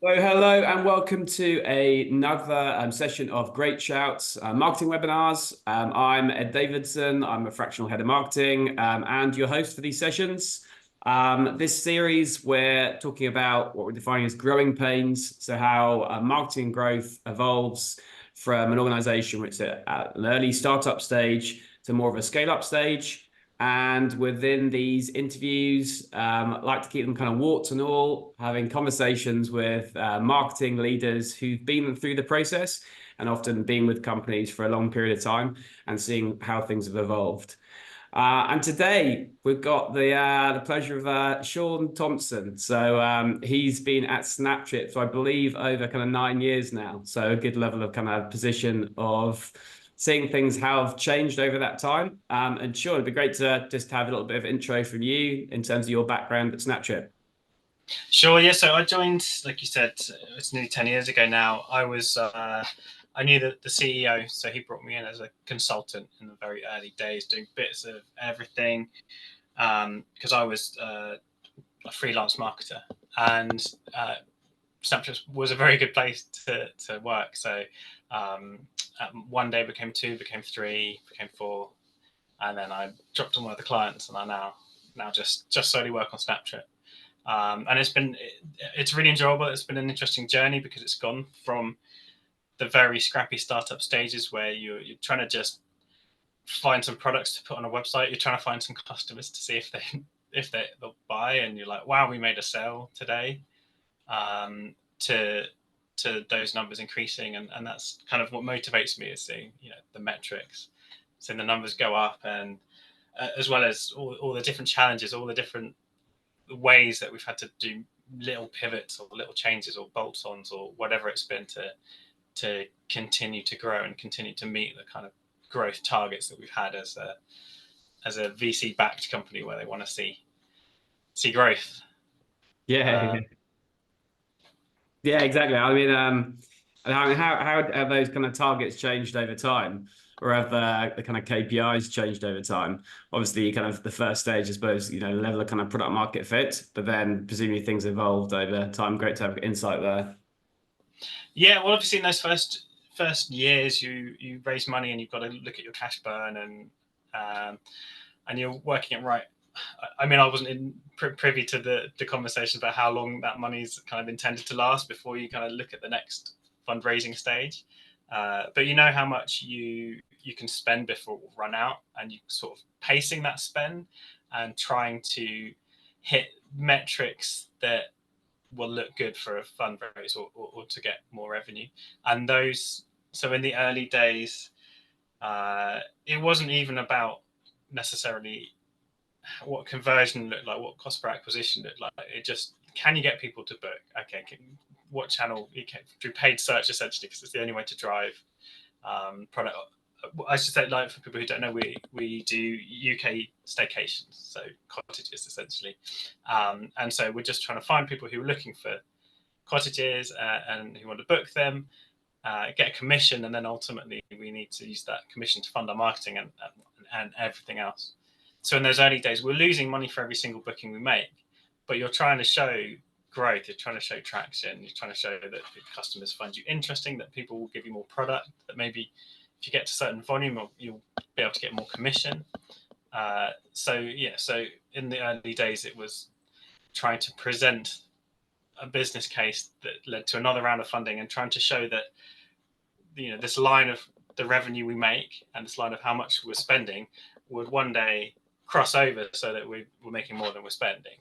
So hello and welcome to another session of Great Shouts marketing webinars. I'm Ed Davidson. I'm a fractional head of marketing and your host for these sessions. This series, we're talking about what we're defining as growing pains. So how marketing growth evolves from an organization which is at an early startup stage to more of a scale-up stage. And within these interviews, I like to keep them kind of warts and all, having conversations with marketing leaders who've been through the process and often been with companies for a long period of time and seeing how things have evolved. And today we've got the pleasure of Sean Thompson. So he's been at SnapTrip for, I believe, over kind of 9 years now. So a good level of kind of position of seeing things how have changed over that time. And Sean, it'd be great to just have a little bit of intro from you in terms of your background at SnapTrip. Sure, yeah. So I joined, like you said, it's nearly 10 years ago now. I knew the CEO, so he brought me in as a consultant in the very early days, doing bits of everything, because I was a freelance marketer, and Snapchat was a very good place to work. So one day became two, became three, became four, and then I dropped on one of the clients, and I now just solely work on Snapchat. And it's really enjoyable. It's been an interesting journey because it's gone from the very scrappy startup stages where you're trying to just find some products to put on a website. You're trying to find some customers to see if they'll buy, and you're like, wow, we made a sale today. To those numbers increasing, and that's kind of what motivates me, is seeing the metrics, seeing the numbers go up, and as well as all the different challenges, all the different ways that we've had to do little pivots or little changes or bolt-ons or whatever it's been to continue to grow and continue to meet the kind of growth targets that we've had as a VC backed company where they want to see growth. Yeah, yeah, exactly. How have those kind of targets changed over time, or have the kind of KPIs changed over time? Obviously, kind of the first stage, I suppose, level of kind of product market fit, but then presumably things evolved over time. Great to have insight there. Yeah, well, obviously in those first years, you raise money and you've got to look at your cash burn, and you're working it right. I mean, I wasn't privy to the conversations about how long that money's kind of intended to last before you kind of look at the next fundraising stage. But you know how much you can spend before it will run out, and you sort of pacing that spend and trying to hit metrics that will look good for a fundraise or to get more revenue. And so in the early days, it wasn't even about necessarily what conversion looked like, what cost per acquisition looked like. It just, can you get people to book? Okay, what channel? You can do paid search essentially, because it's the only way to drive product. I should say, like, for people who don't know, we do UK staycations, so cottages essentially, and so we're just trying to find people who are looking for cottages and who want to book them, get a commission, and then ultimately we need to use that commission to fund our marketing and everything else. So in those early days, we're losing money for every single booking we make, but you're trying to show growth, you're trying to show traction, you're trying to show that customers find you interesting, that people will give you more product, that maybe if you get to a certain volume, you'll be able to get more commission. So in the early days, it was trying to present a business case that led to another round of funding, and trying to show that this line of the revenue we make and this line of how much we're spending would one day cross over, so that we're making more than we're spending.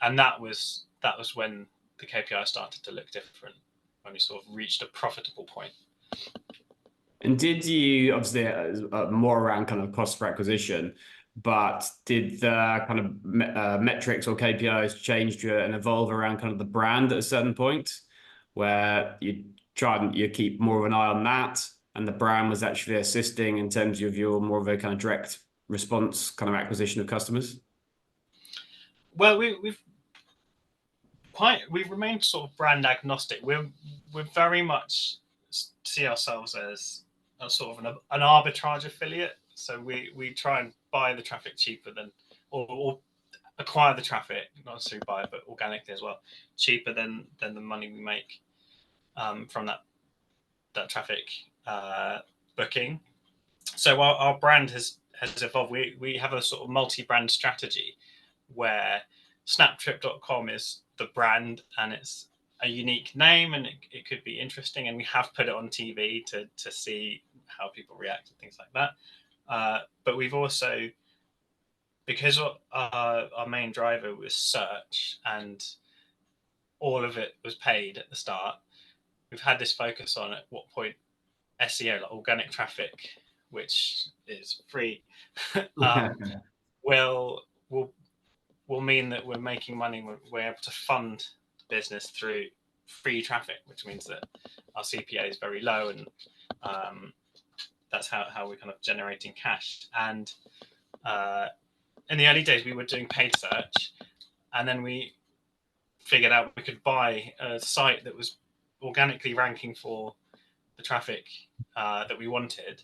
And that was when the KPI started to look different, when we sort of reached a profitable point. And did you, obviously, more around kind of cost per acquisition, but did the kind of metrics or KPIs change and evolve around kind of the brand at a certain point, where you try and you keep more of an eye on that, and the brand was actually assisting in terms of your more of a kind of direct response kind of acquisition of customers? Well, we've remained sort of brand agnostic. We're very much see ourselves as a sort of an arbitrage affiliate. So we try and buy the traffic cheaper than, or acquire the traffic, not necessarily buy it, but organically as well, cheaper than the money we make from that traffic booking. So our brand has evolved. We have a sort of multi-brand strategy where SnapTrip.com is the brand, and it's a unique name, and it could be interesting. And we have put it on TV to see how people react and things like that. But we've also, because our main driver was search and all of it was paid at the start, we've had this focus on at what point SEO, like organic traffic, which is free, will mean that we're making money. We're able to fund the business through free traffic, which means that our CPA is very low, and that's how we're kind of generating cash. And in the early days, we were doing paid search, and then we figured out we could buy a site that was organically ranking for the traffic that we wanted,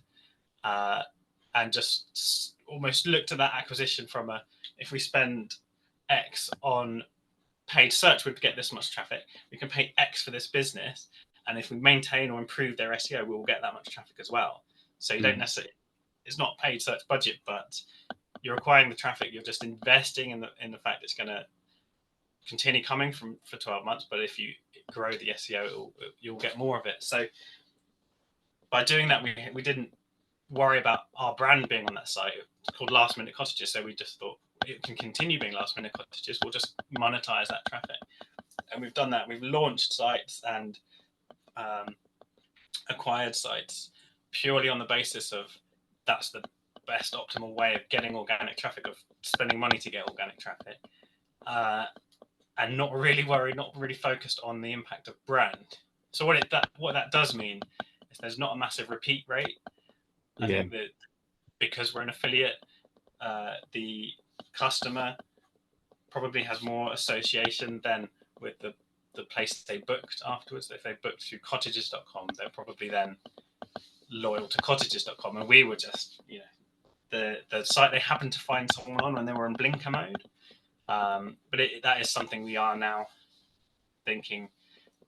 and just almost looked at that acquisition from if we spend X on paid search, we'd get this much traffic. We can pay X for this business, and if we maintain or improve their SEO, we will get that much traffic as well. So you don't necessarily, it's not paid search budget, but you're acquiring the traffic. You're just investing in the fact it's going to continue coming for 12 months. But if you grow the SEO, you'll get more of it. So by doing that, we didn't worry about our brand being on that site. It's called Last Minute Cottages. So we just thought it can continue being Last Minute Cottages. We'll just monetize that traffic. And we've done that. We've launched sites and acquired sites purely on the basis of that's the best optimal way of getting organic traffic, of spending money to get organic traffic, and not really worried, not really focused on the impact of brand. So what that does mean is there's not a massive repeat rate. I think that because we're an affiliate, the customer probably has more association than with the place they booked afterwards. If they booked through cottages.com, they're probably then loyal to cottages.com. And we were just, the site they happened to find someone on when they were in blinker mode. But that is something we are now thinking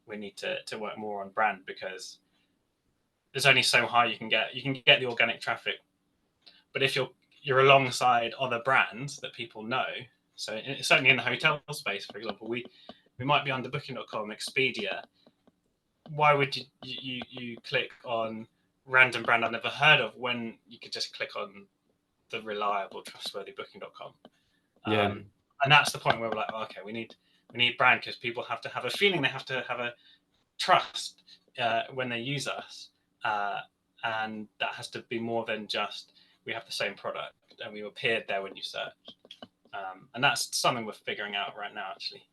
we need to work more on brand, because there's only so high you can get. You can get the organic traffic, but if you're alongside other brands that people know, so certainly in the hotel space, for example, we might be under Booking.com, Expedia. Why would you click on random brand I've never heard of when you could just click on the reliable, trustworthy Booking.com? And that's the point where we're like, okay, we need brand, because people have to have a feeling, they have to have a trust when they use us. And that has to be more than just we have the same product and we appeared there when you searched. And that's something we're figuring out right now, actually.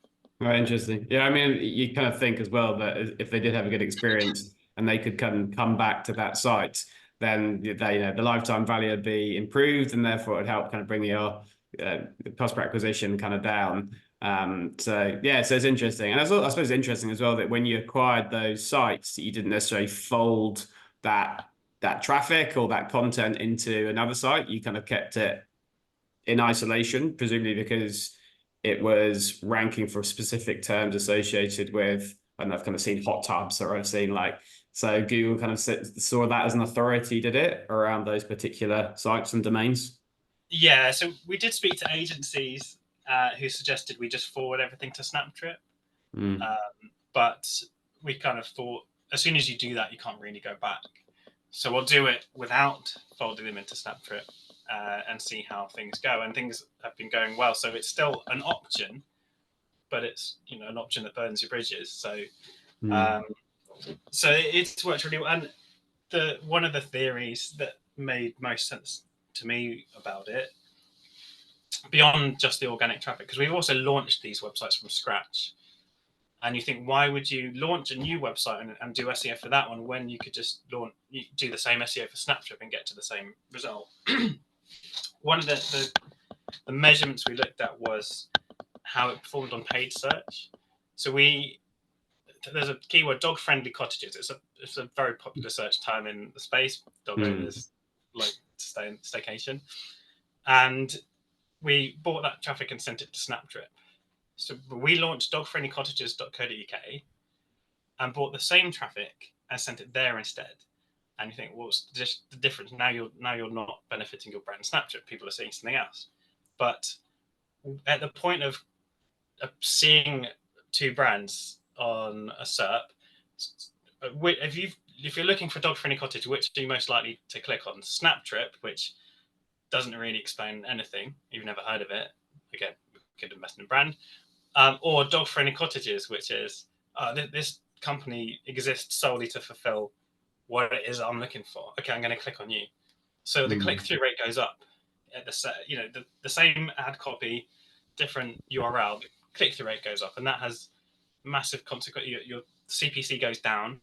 Right, interesting. Yeah, I mean, you kind of think as well that if they did have a good experience and they could come back to that site, then the lifetime value would be improved, and therefore it would help kind of bring your cost per acquisition kind of down. So it's interesting. And I suppose it's interesting as well that when you acquired those sites, you didn't necessarily fold that traffic or that content into another site. You kind of kept it in isolation, presumably because it was ranking for specific terms associated with, I don't know, I've kind of seen hot tubs, or I've seen so Google kind of saw that as an authority, did it, around those particular sites and domains? Yeah, so we did speak to agencies who suggested we just forward everything to SnapTrip. But we kind of thought, as soon as you do that, you can't really go back. So we'll do it without folding them into SnapTrip and see how things go. And things have been going well. So it's still an option, but it's an option that burns your bridges. So so it's worked really well. And one of the theories that made most sense to me about it, beyond just the organic traffic, because we've also launched these websites from scratch. And you think, why would you launch a new website and do SEO for that one when you could just do the same SEO for SnapTrip and get to the same result? One of the measurements we looked at was how it performed on paid search. So there's a keyword, dog-friendly cottages. It's a very popular search term in the space. Dog owners like to stay in staycation. And we bought that traffic and sent it to SnapTrip. So we launched dogfriendlycottages.co.uk and bought the same traffic and sent it there instead. And you think, well, what's the difference? Now you're not benefiting your brand SnapTrip. People are seeing something else. But at the point of seeing two brands on a SERP, if you're looking for dog friendly cottage, which are you most likely to click on? SnapTrip, which doesn't really explain anything. You've never heard of it. Again, good investment brand. Or dog friendly cottages, which is this company exists solely to fulfill what it is I'm looking for. Okay, I'm going to click on you. So the click-through rate goes up. At the same ad copy, different URL, the click-through rate goes up, and that has massive consequence. Your CPC goes down,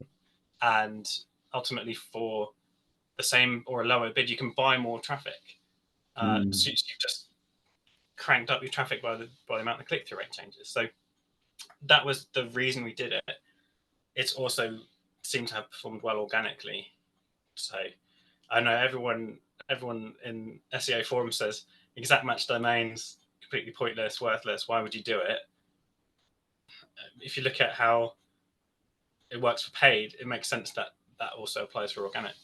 and ultimately for the same or a lower bid, you can buy more traffic. So you've just cranked up your traffic by the amount the click-through rate changes. So that was the reason we did it. It's also seemed to have performed well organically. So I know everyone in SEO forums says exact match domains completely pointless, worthless. Why would you do it? If you look at how it works for paid, it makes sense that also applies for organic.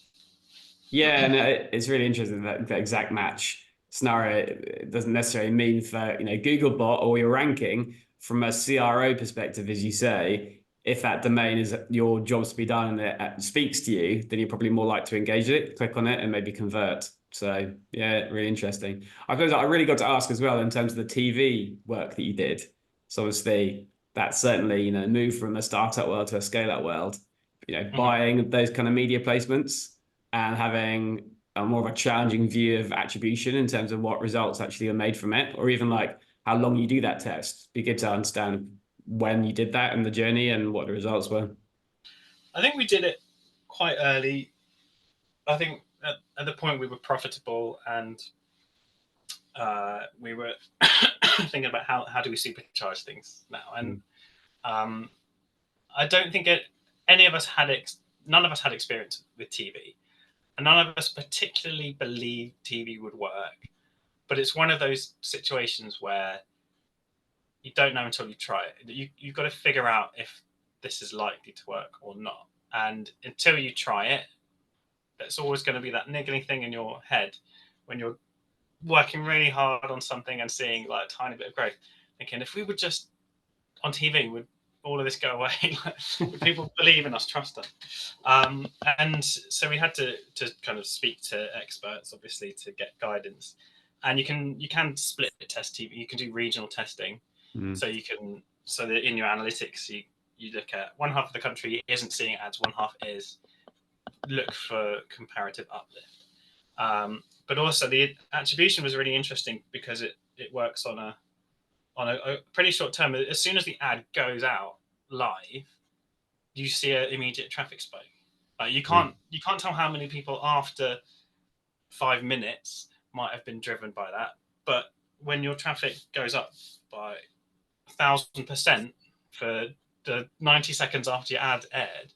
Yeah, no, it's really interesting that the exact match scenario. It doesn't necessarily mean for Googlebot or your ranking from a CRO perspective, as you say. If that domain is your job's to be done and it speaks to you, then you're probably more likely to engage it, click on it, and maybe convert. So yeah, really interesting. I suppose I really got to ask as well in terms of the TV work that you did. So obviously that's certainly moved from a startup world to a scale up world. Buying those kind of media placements and having a more of a challenging view of attribution in terms of what results actually are made from it, or even like how long you do that test. Be good to understand when you did that and the journey and what the results were. I think we did it quite early. I think at the point we were profitable and we were thinking about how do we supercharge things now. And I don't think any of us none of us had experience with TV. And none of us particularly believed TV would work. But it's one of those situations where you don't know until you try it. You've got to figure out if this is likely to work or not. And until you try it, there's always going to be that niggling thing in your head when you're working really hard on something and seeing like a tiny bit of growth, thinking if we were just on TV, would all of this go away? Would people believe in us, trust us? And so we had to kind of speak to experts, obviously, to get guidance. And you can split test TV. You can do regional testing. So that in your analytics, you look at one half of the country isn't seeing ads, one half is. Look for comparative uplift. But also the attribution was really interesting because it works on a pretty short term. As soon as the ad goes out live, you see an immediate traffic spike. You can't tell how many people after 5 minutes might have been driven by that. But when your traffic goes up by 1,000% for the 90 seconds after your ad aired,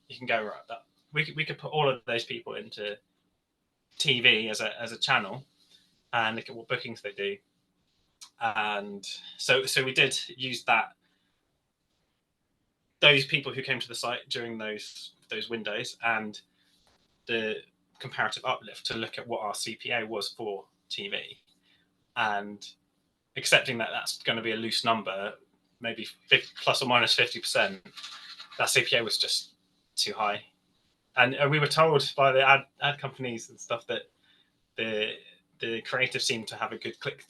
you can go right. That we could put all of those people into TV as a channel and look at what bookings they do. And so we did use those people who came to the site during those windows and the comparative uplift to look at what our CPA was for TV, and accepting that that's going to be a loose number, maybe plus or minus 50%. That CPA was just too high, and we were told by the ad companies and stuff that the creative seemed to have a good click.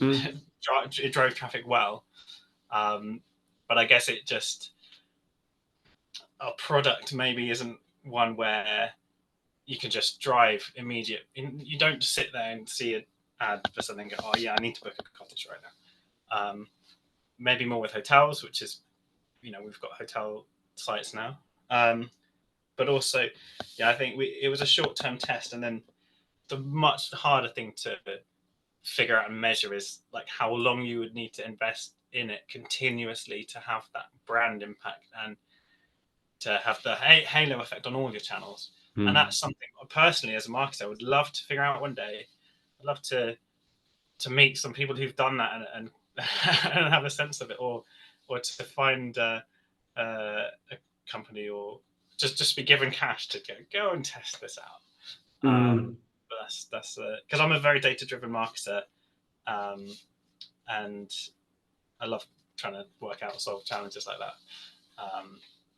It drove traffic well, but I guess it just our product maybe isn't one where you can just drive immediate. You don't just sit there and see an ad for something and go, oh yeah, I need to book a cottage right now. Maybe more with hotels, which is, we've got hotel sites now. But also, yeah, I think it was a short-term test, and then the much harder thing to figure out and measure is like how long you would need to invest in it continuously to have that brand impact and to have the halo effect on all your channels. And that's something personally as a marketer I would love to figure out one day. I'd love to meet some people who've done that and and have a sense of it, or to find a company, or just be given cash to go and test this out. But that's because I'm a very data driven marketer, and I love trying to work out, solve challenges like that.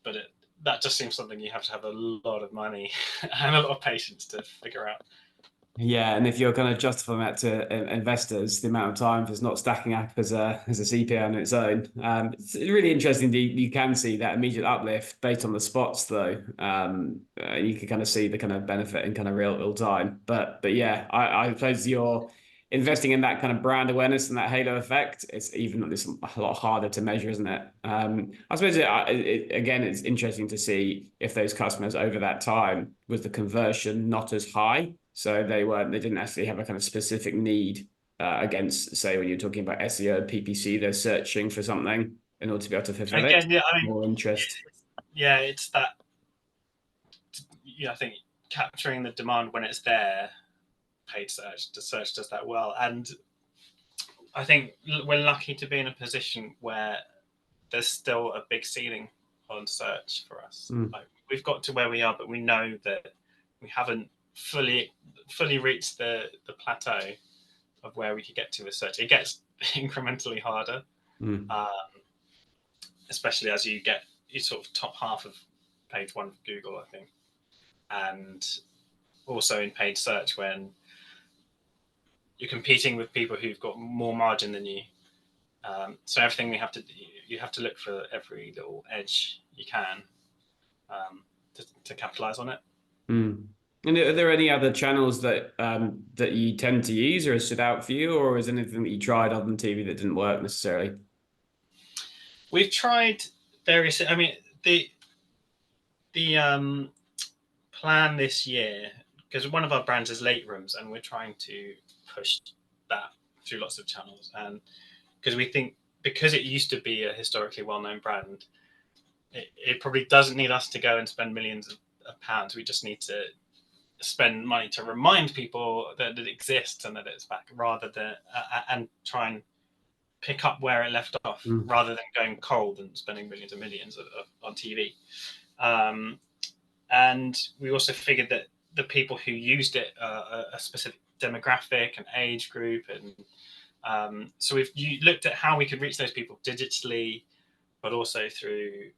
But that just seems something you have to have a lot of money and a lot of patience to figure out. Yeah, and if you're going to justify that to investors, the amount of time it's not stacking up as a CPA on its own, it's really interesting that you can see that immediate uplift based on the spots, though. You can kind of see the kind of benefit in kind of real time. But yeah, I suppose you're investing in that kind of brand awareness and that halo effect. It's a lot harder to measure, isn't it? I suppose again, it's interesting to see if those customers over that time was the conversion not as high. So they didn't actually have a kind of specific need against, say, when you're talking about SEO, PPC, they're searching for something in order to be able to fulfill it. Again, yeah, I mean, More interest. yeah, it's that. I think capturing the demand when it's there, paid search, the search does that well. And I think we're lucky to be in a position where there's still a big ceiling on search for us. Like, we've got to where we are, but we know that we haven't fully reached the plateau of where we could get to with search. It gets incrementally harder, especially as you sort of top half of page one of Google, I think, and also in paid search when you're competing with people who've got more margin than you. So everything you have to look for every little edge you can to capitalize on it. And are there any other channels that you tend to use or stood out for you, or is there anything that you tried other than TV that didn't work necessarily? We've tried various. I mean, the plan this year, because one of our brands is Late Rooms, and we're trying to push that through lots of channels, and because we think, because it used to be a historically well-known brand, it probably doesn't need us to go and spend millions of pounds. We just need to spend money to remind people that it exists and that it's back, rather than and try and pick up where it left off, rather than going cold and spending millions and millions on TV. And we also figured that the people who used it are a specific demographic and age group, and so we've looked at how we could reach those people digitally, but also through.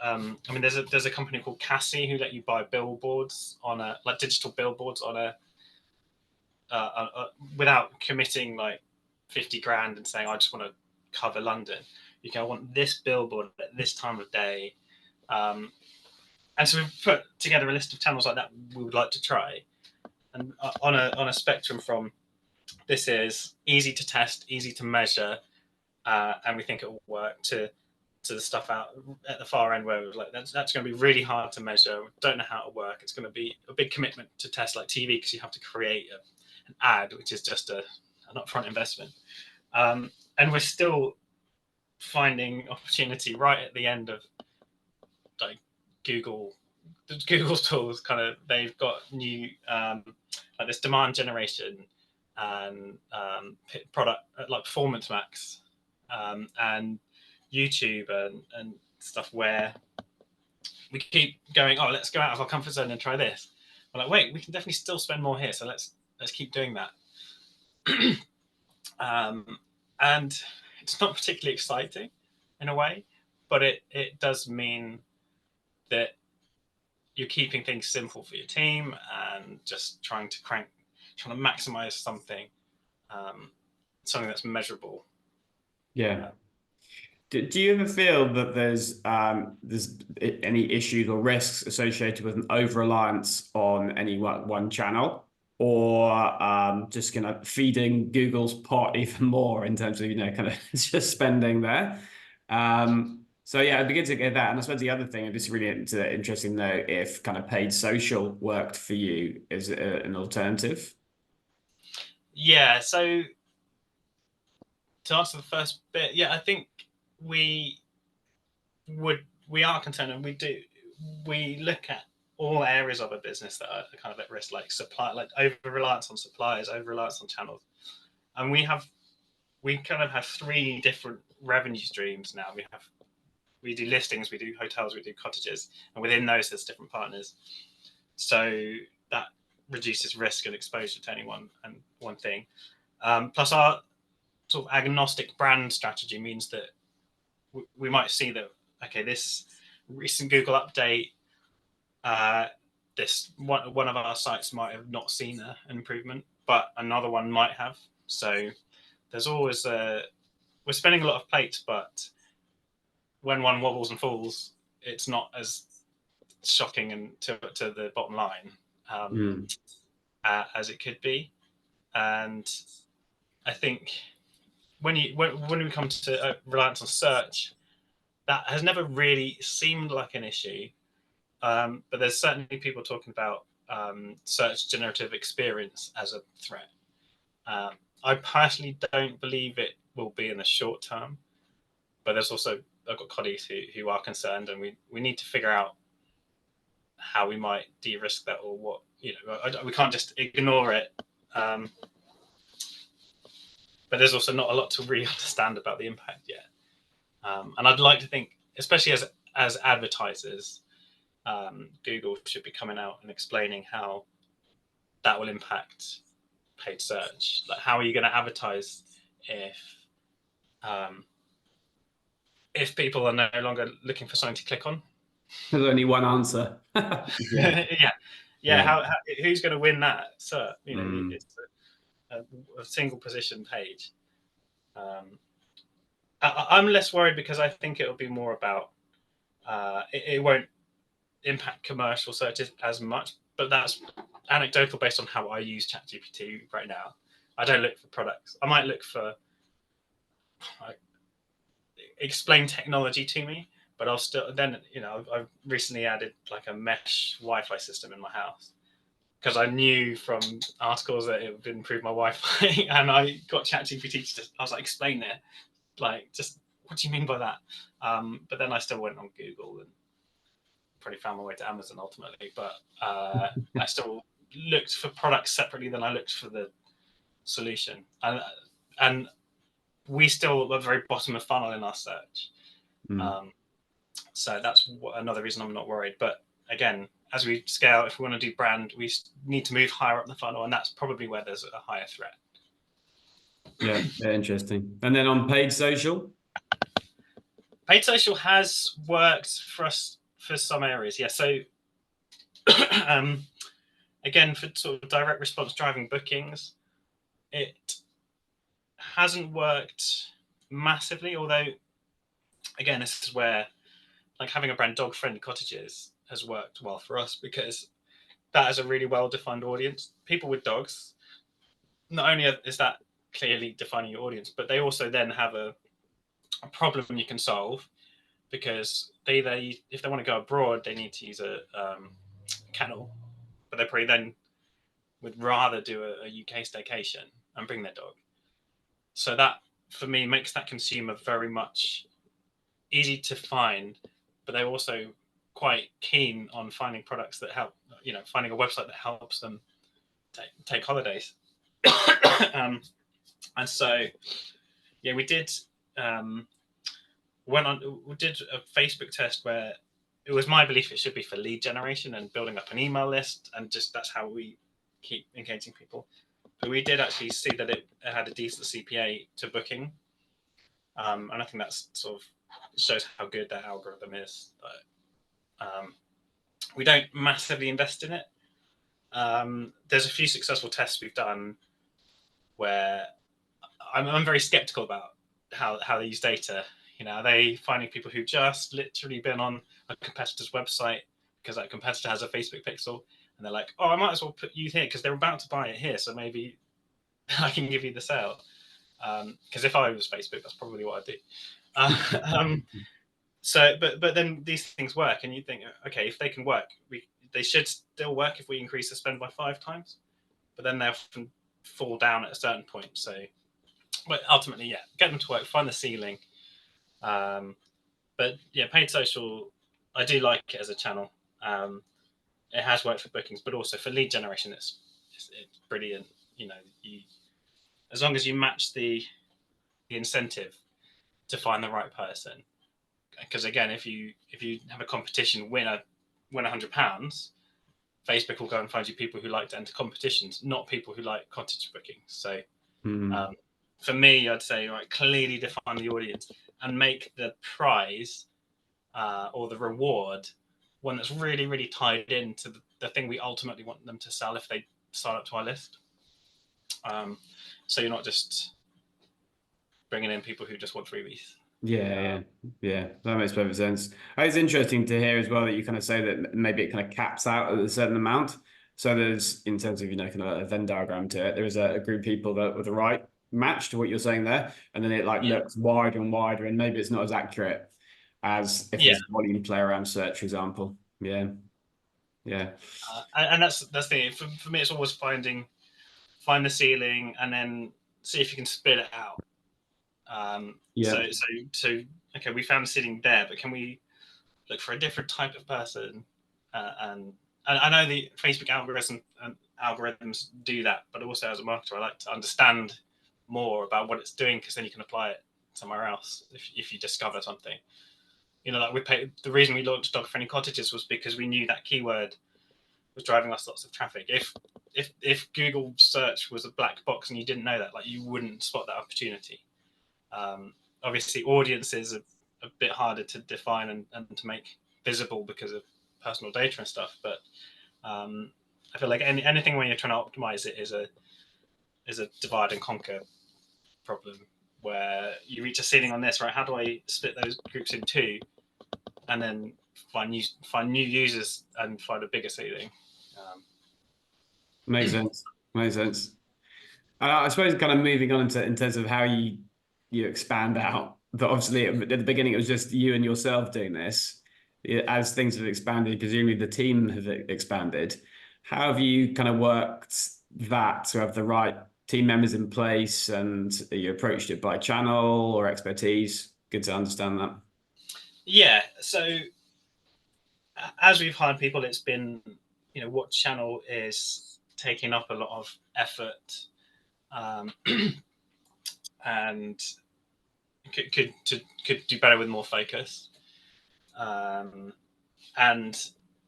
I mean, there's a company called Cassie who let you buy billboards on digital billboards on without committing like 50 grand and saying, I just want to cover London. You go, I want this billboard at this time of day. And so we've put together a list of channels like that we would like to try. And on a spectrum from, this is easy to test, easy to measure, and we think it will work, to the stuff out at the far end where it was like, that's going to be really hard to measure. We don't know how to work. It's going to be a big commitment to test, like TV, because you have to create an ad, which is just an upfront investment. And we're still finding opportunity right at the end of like Google's tools. Kind of, they've got new like this demand generation and product like Performance Max and YouTube and stuff, where we keep going, oh, let's go out of our comfort zone and try this. We're like, wait, we can definitely still spend more here, so let's keep doing that. And it's not particularly exciting in a way, but it does mean that you're keeping things simple for your team and just trying to maximize something that's measurable. Yeah. Do you ever feel that there's any issues or risks associated with an over-reliance on any one channel, or just kind of feeding Google's pot even more in terms of, kind of just spending there? So yeah, it'd be good to get that. And I suppose the other thing, it'd be really interesting to know if kind of paid social worked for you as an alternative. Yeah, so to answer the first bit, yeah, I think we are concerned, and we look at all areas of a business that are kind of at risk, like supply, like over reliance on suppliers, over reliance on channels, And we kind of have three different revenue streams now. We do listings, we do hotels, we do cottages, and within those there's different partners. So that reduces risk and exposure to any one thing. Plus our sort of agnostic brand strategy means that we might see that, okay, this recent Google update, this one of our sites might have not seen an improvement, but another one might have. So there's always we're spinning a lot of plates, but when one wobbles and falls, it's not as shocking and to the bottom line as it could be. And I think when we come to reliance on search, that has never really seemed like an issue. But there's certainly people talking about search generative experience as a threat. I personally don't believe it will be in the short term, but there's also, I've got colleagues who are concerned, and we need to figure out how we might de-risk that, or what, we can't just ignore it. But there's also not a lot to really understand about the impact yet. And I'd like to think, especially as advertisers, Google should be coming out and explaining how that will impact paid search. Like, how are you going to advertise if people are no longer looking for something to click on? There's only one answer. Yeah. Who's going to win that? So it's a single position page. I'm less worried because I think it'll be more about it won't impact commercial searches as much, but that's anecdotal based on how I use ChatGPT right now. I don't look for products. I might look for explain technology to me, but I'll still then I've recently added like a mesh Wi-Fi system in my house because I knew from articles that it would improve my Wi-Fi, and I got ChatGPT to I was like, explain it, like, just what do you mean by that? But then I still went on Google and probably found my way to Amazon ultimately, but I still looked for products separately than I looked for the solution, and we still are very bottom of funnel in our search. So that's another reason I'm not worried. But again, as we scale, if we want to do brand, we need to move higher up the funnel, and that's probably where there's a higher threat. Yeah, interesting. And then on paid social? Paid social has worked for us for some areas, yeah. So again, for sort of direct response driving bookings, it hasn't worked massively, although again, this is where like having a brand dog friendly cottages has worked well for us, because that is a really well defined audience. People with dogs, not only is that clearly defining your audience, but they also then have a problem you can solve, because if they want to go abroad, they need to use a kennel, but they probably then would rather do a UK staycation and bring their dog. So that for me makes that consumer very much easy to find, but they're also quite keen on finding products that help, finding a website that helps them take holidays. And so, yeah, we did we did a Facebook test where it was my belief it should be for lead generation and building up an email list, and just that's how we keep engaging people. But we did actually see that it had a decent CPA to booking, and I think that's sort of shows how good that algorithm is. But we don't massively invest in it. There's a few successful tests we've done where I'm very skeptical about how they use data. Are they finding people who just literally been on a competitor's website because that competitor has a Facebook pixel, and they're like, oh, I might as well put you here because they're about to buy it here, so maybe I can give you the sale. Because if I was Facebook, that's probably what I'd do. So, but then these things work, and you think, okay, if they can work, they should still work if we increase the spend by 5 times. But then they often fall down at a certain point. So, but ultimately, yeah, get them to work, find the ceiling. But yeah, paid social, I do like it as a channel. It has worked for bookings, but also for lead generation, it's brilliant. as long as you match the incentive to find the right person. Because again, if you have a competition, win £100, Facebook will go and find you people who like to enter competitions, not people who like cottage bookings. So for me, I'd say clearly define the audience and make the prize or the reward one that's really, really tied into the thing we ultimately want them to sell if they sign up to our list. So you're not just bringing in people who just want freebies. Yeah, that makes perfect sense. It's interesting to hear as well that you kind of say that maybe it kind of caps out at a certain amount. So there's, in terms of, kind of a Venn diagram to it, there is a group of people that with the right match to what you're saying there, and then it looks wider and wider, and maybe it's not as accurate as if there's a volume play around search, for example. And that's the thing. For me, it's always find the ceiling and then see if you can split it out. So okay, we found the ceiling there, but can we look for a different type of person? And I know the Facebook algorithms do that, but also as a marketer, I like to understand more about what it's doing, because then you can apply it somewhere else if you discover something. The reason we launched dog-friendly cottages was because we knew that keyword was driving us lots of traffic. If Google search was a black box and you didn't know that, you wouldn't spot that opportunity. Obviously, audiences are a bit harder to define and to make visible because of personal data and stuff. But I feel like anything when you're trying to optimize it is a divide and conquer problem, where you reach a ceiling on this, right? How do I split those groups in two, and then find new users and find a bigger ceiling? Makes sense. I suppose kind of moving on in terms of how you expand out. But obviously at the beginning it was just you and yourself doing this. As things have expanded, presumably the team have expanded. How have you kind of worked that to have the right team members in place, and you approached it by channel or expertise? Good to understand that. Yeah. So as we've hired people, it's been, what channel is taking up a lot of effort, and could do better with more focus. And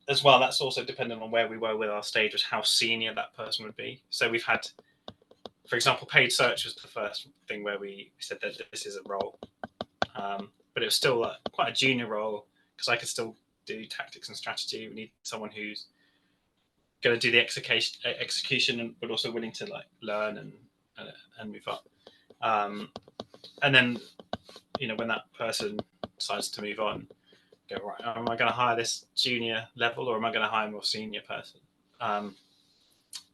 as well, that's also dependent on where we were with our stage, was how senior that person would be. So we've had, for example, paid search was the first thing where we said that this is a role, but it was still quite a junior role, because I could still do tactics and strategy. We need someone who's going to do the execution, but also willing to learn and move up. And then, when that person decides to move on, go, right, am I going to hire this junior level, or am I going to hire a more senior person?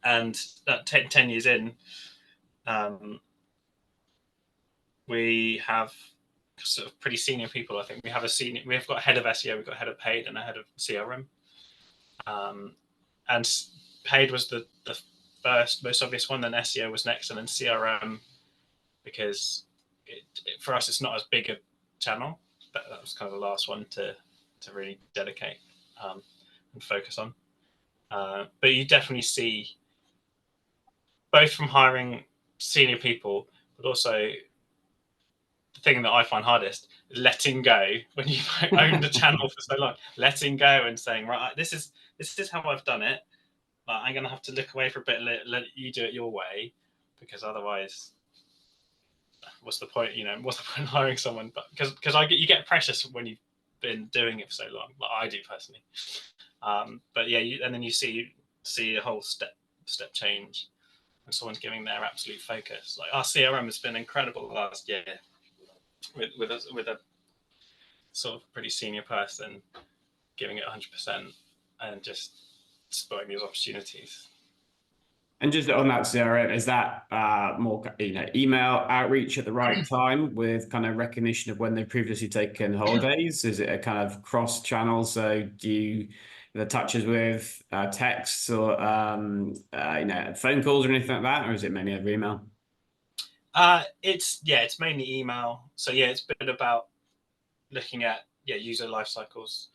And that 10 years in, we have sort of pretty senior people. I think we've got a head of SEO, we've got a head of paid, and a head of CRM. And paid was the first most obvious one, then SEO was next, and then CRM, because for us it's not as big a channel, but that was kind of the last one to really dedicate and focus on. But you definitely see, both from hiring senior people, but also the thing that I find hardest is letting go when you've owned a channel for so long. Letting go and saying, right, this is how I've done it. But I'm going to have to look away for a bit, let you do it your way, because otherwise, what's the point? What's the point in hiring someone? But because you get precious when you've been doing it for so long, like I do personally. But yeah, and then you see a whole step change, and someone's giving their absolute focus. Like our CRM has been incredible last year, with a sort of pretty senior person giving it 100% and just spotting these opportunities. And just on that CRM, is that more email outreach at the right time with kind of recognition of when they've previously taken holidays? Is it a kind of cross channel? So do you the touches with texts or phone calls or anything like that, or is it mainly over email? It's mainly email. So yeah, it's been about looking at user life cycles.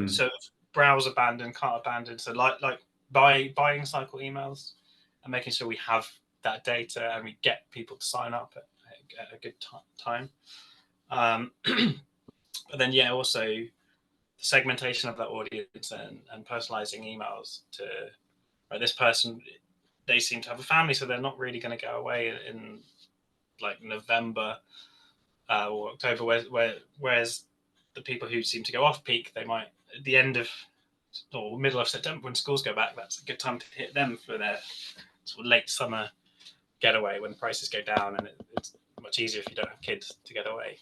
So browse abandoned, cart abandoned. So like buying cycle emails, and making sure we have that data and we get people to sign up at a good time. But then, yeah, also the segmentation of that audience and personalizing emails to, right, this person, they seem to have a family, so they're not really going to go away in like November or October, whereas the people who seem to go off peak, they might at the end of or middle of September when schools go back, that's a good time to hit them for their sort of late summer getaway when prices go down, and it's much easier if you don't have kids to get away.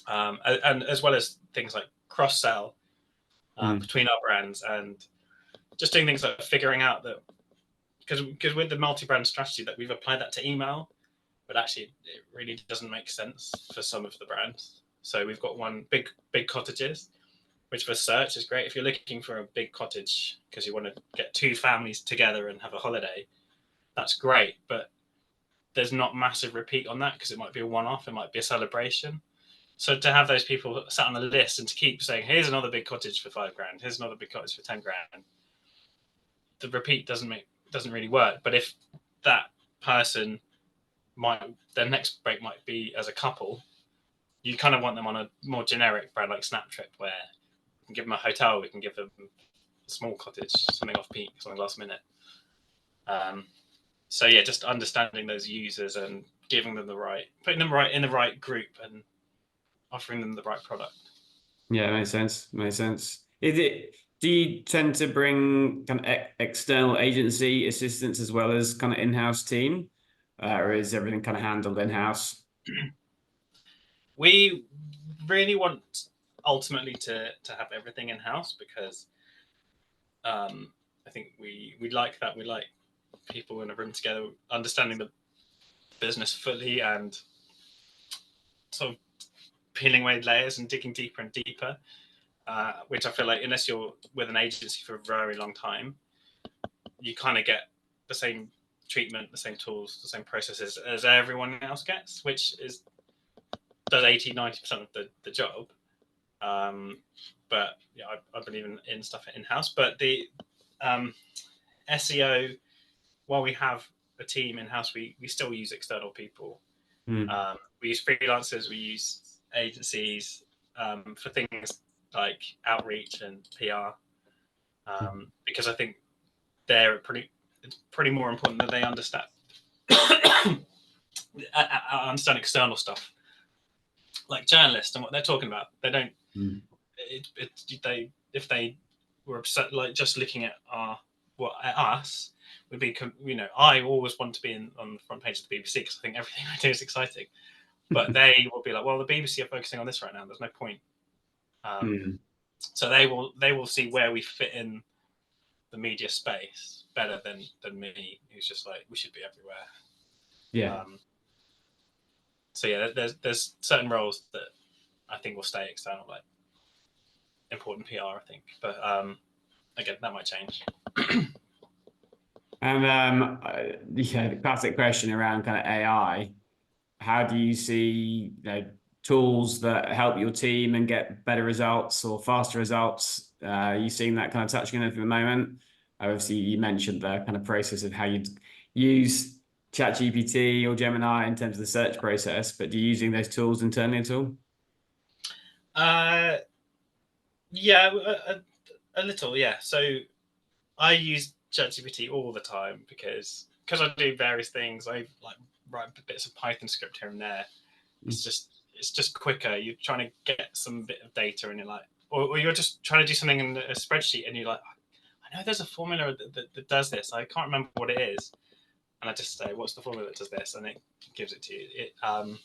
And as well as things like cross sell between our brands, and just doing things like figuring out that because with the multi-brand strategy that we've applied that to email, but actually it really doesn't make sense for some of the brands. So we've got one big cottages, which for search is great if you're looking for a big cottage because you want to get two families together and have a holiday. That's great, but there's not massive repeat on that because it might be a one-off, it might be a celebration. So to have those people sat on the list and to keep saying, here's another big cottage for $5,000, here's another big cottage for $10,000, the repeat doesn't really work. But if that person their next break might be as a couple, you kind of want them on a more generic brand like SnapTrip, where we can give them a hotel, we can give them a small cottage, something off peak, something last minute. So yeah, just understanding those users and giving them putting them right in the right group and offering them the right product. Yeah, makes sense. Do you tend to bring kind of external agency assistance as well as kind of in-house team, or is everything kind of handled in-house? We really want ultimately to have everything in-house because I think we like that. We like people in a room together, understanding the business fully and sort of peeling away layers and digging deeper and deeper, which I feel like unless you're with an agency for a very long time, you kind of get the same treatment, the same tools, the same processes as everyone else gets, which does 80-90% of the job. But yeah, I believe in stuff in-house. But the SEO, while we have a team in-house, we still use external people. We use freelancers, we use agencies for things like outreach and PR, because I think it's pretty more important that they understand understand external stuff, like journalists and what they're talking about. They don't. If they were upset, like just looking at us would be, I always want to be on the front page of the BBC because I think everything I do is exciting. But they will be like, well, the BBC are focusing on this right now. There's no point. So they will see where we fit in the media space better than me, who's just like, we should be everywhere. Yeah. So yeah, there's certain roles that I think will stay external, like important PR, I think. But again, that might change. And the classic question around kind of AI. How do you see tools that help your team and get better results or faster results? Are you seeing that kind of touching on it at the moment? Obviously, you mentioned the kind of process of how you'd use ChatGPT or Gemini in terms of the search process, but are you using those tools internally at all? Yeah, a little, yeah. So I use ChatGPT all the time because I do various things. I like write bits of Python script here and there. It's just quicker. You're trying to get some bit of data and you're like, or you're just trying to do something in a spreadsheet and you're like, I know there's a formula that does this. I can't remember what it is. And I just say, what's the formula that does this? And it gives it to you.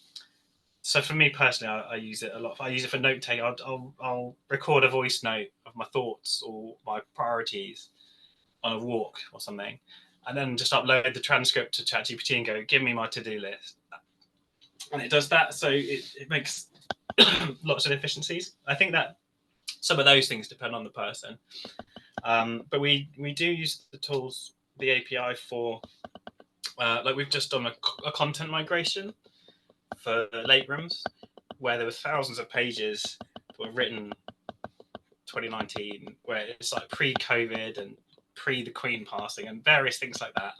So for me personally, I use it a lot. I use it for note taking. I'll record a voice note of my thoughts or my priorities on a walk or something, and then just upload the transcript to ChatGPT and go, give me my to-do list. And it does that. So it makes lots of efficiencies. I think that some of those things depend on the person. But we do use the tools, the API for, like we've just done a content migration for late rooms where there were thousands of pages that were written 2019, where it's like pre-COVID and pre the Queen passing and various things like that.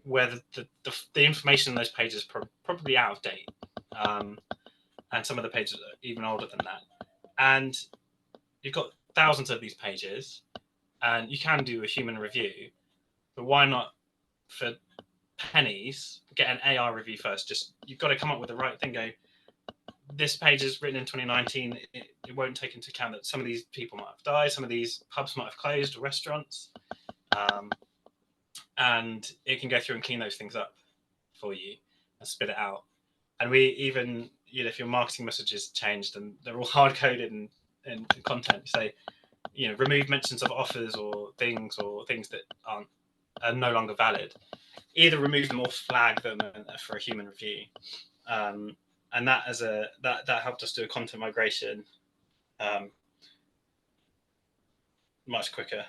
where the information in those pages is probably out of date, and some of the pages are even older than that. And you've got thousands of these pages, and you can do a human review, but why not for pennies get an AI review first? Just you've got to come up with the right thing. Go, this page is written in 2019. It won't take into account that some of these people might have died, some of these pubs might have closed, or restaurants, and it can go through and clean those things up for you and spit it out. And we even, if your marketing messages changed and they're all hard coded in content, say, remove mentions of offers or things that are no longer valid. Either remove them or flag them for a human review. And that helped us do a content migration much quicker.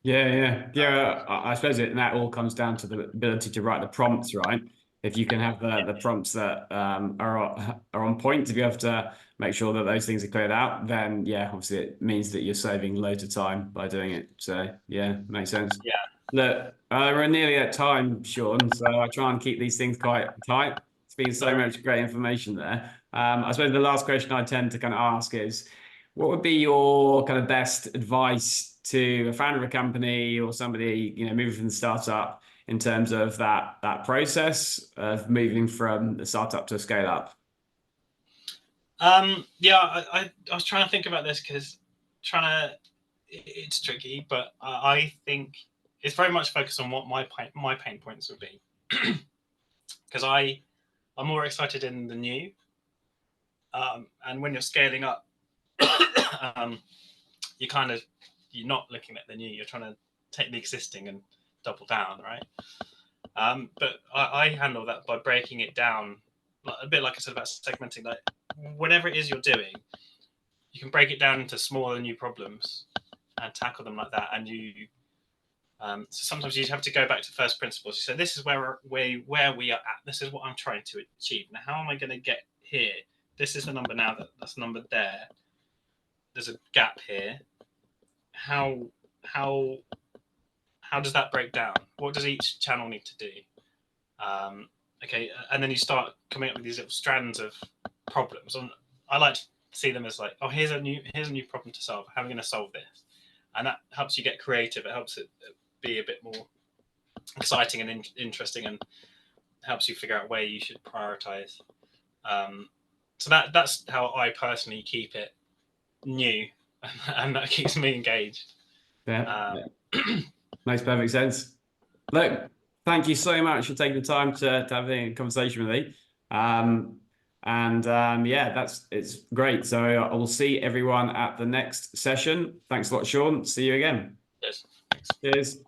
Yeah. I suppose that all comes down to the ability to write the prompts, right? If you can have the prompts that are on point to be able to make sure that those things are cleared out, then obviously it means that you're saving loads of time by doing it. So makes sense. Yeah. Look, we're nearly at time, Sean, so I try and keep these things quite tight. It's been so much great information there. I suppose the last question I tend to kind of ask is, what would be your kind of best advice to a founder of a company or somebody, moving from the startup in terms of that process of moving from the startup to a scale up? I was trying to think about this because it's tricky, but I think it's very much focused on what my pain points would be, because I'm more excited in the new, and when you're scaling up, you're not looking at the new. You're trying to take the existing and double down, right? But I handle that by breaking it down, a bit like I said about segmenting. Like whatever it is you're doing, you can break it down into smaller new problems and tackle them like that. And so sometimes you have to go back to first principles. You say, this is where we are at. This is what I'm trying to achieve. Now, how am I going to get here? This is the number now. That's the number there. There's a gap here. How does that break down? What does each channel need to do? And then you start coming up with these little strands of problems. And I like to see them as like, oh, here's a new problem to solve. How are we going to solve this? And that helps you get creative. It helps it be a bit more exciting and interesting, and helps you figure out where you should prioritize. So that's how I personally keep it new, and that keeps me engaged. Makes perfect sense. Look, thank you so much for taking the time to have a conversation with me. It's great. So I will see everyone at the next session. Thanks a lot, Sean. See you again. Yes. Thanks. Cheers.